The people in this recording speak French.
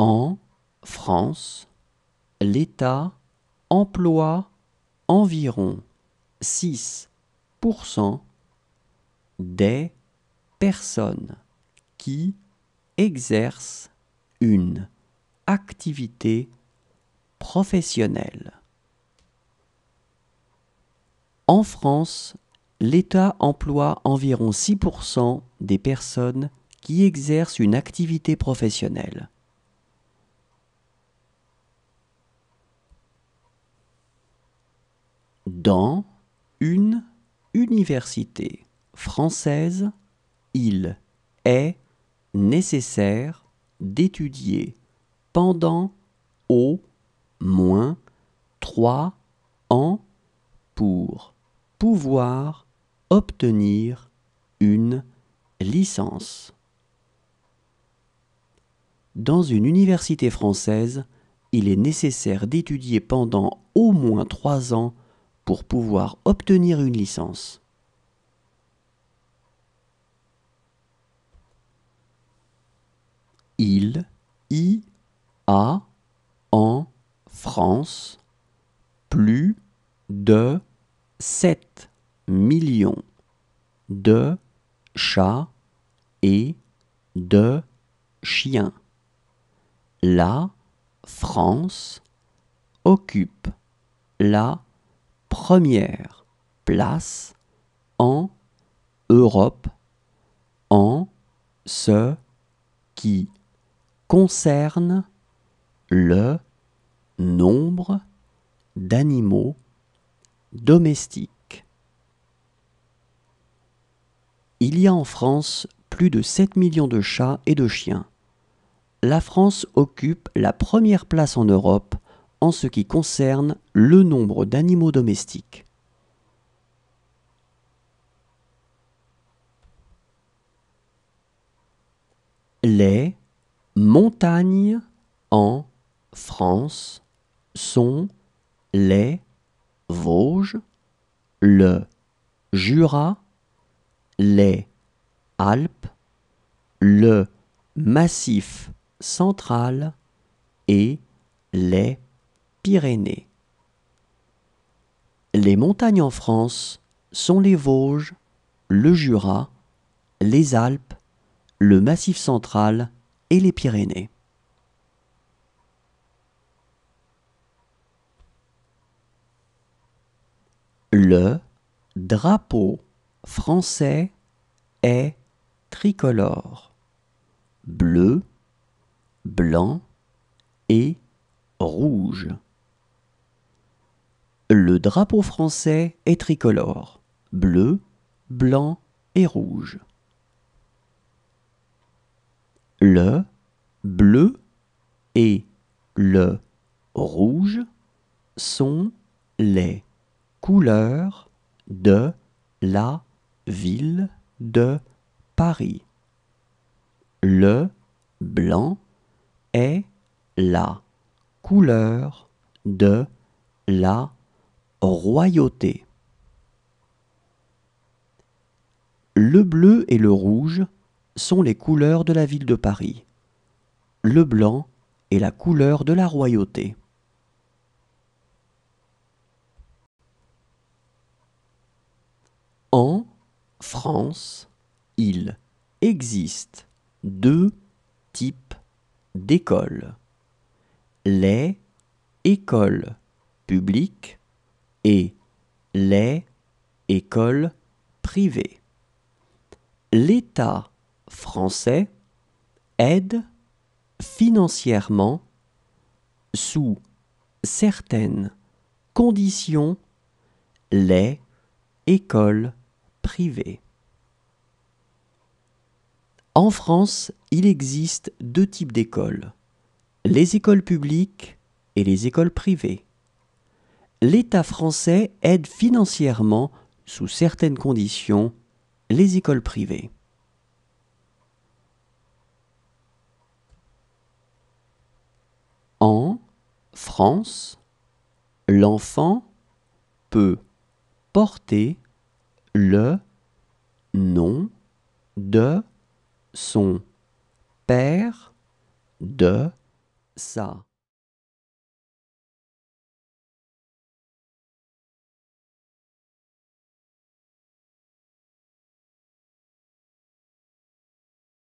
En France, l'État emploie environ 6% des personnes qui exercent une activité professionnelle. En France, l'État emploie environ 6% des personnes qui exercent une activité professionnelle. Dans une université française, il est nécessaire d'étudier pendant au moins 3 ans pour pouvoir obtenir une licence. Dans une université française, il est nécessaire d'étudier pendant au moins 3 ans pour pouvoir obtenir une licence. Il y a en France plus de 7 millions de chats et de chiens. La France occupe la première place en Europe en ce qui concerne le nombre d'animaux domestiques. Il y a en France plus de 7 millions de chats et de chiens. La France occupe la première place en Europe en ce qui concerne le nombre d'animaux domestiques. Les montagnes en France sont les Vosges, le Jura, les Alpes, le Massif central et les Pyrénées. Les montagnes en France sont les Vosges, le Jura, les Alpes, le Massif central et les Pyrénées. Le drapeau français est tricolore, bleu, blanc et rouge. Le drapeau français est tricolore, bleu, blanc et rouge. Le bleu et le rouge sont les couleurs de la ville de Paris. Le blanc est la couleur de la royauté. Le bleu et le rouge sont les couleurs de la ville de Paris. Le blanc est la couleur de la royauté. En France, il existe 2 types d'écoles. Les écoles publiques et les écoles privées. L'État français aide financièrement, sous certaines conditions, les écoles privées. En France, il existe 2 types d'écoles, les écoles publiques et les écoles privées. L'État français aide financièrement, sous certaines conditions, les écoles privées. En France, l'enfant peut porter le nom de son père, de ça.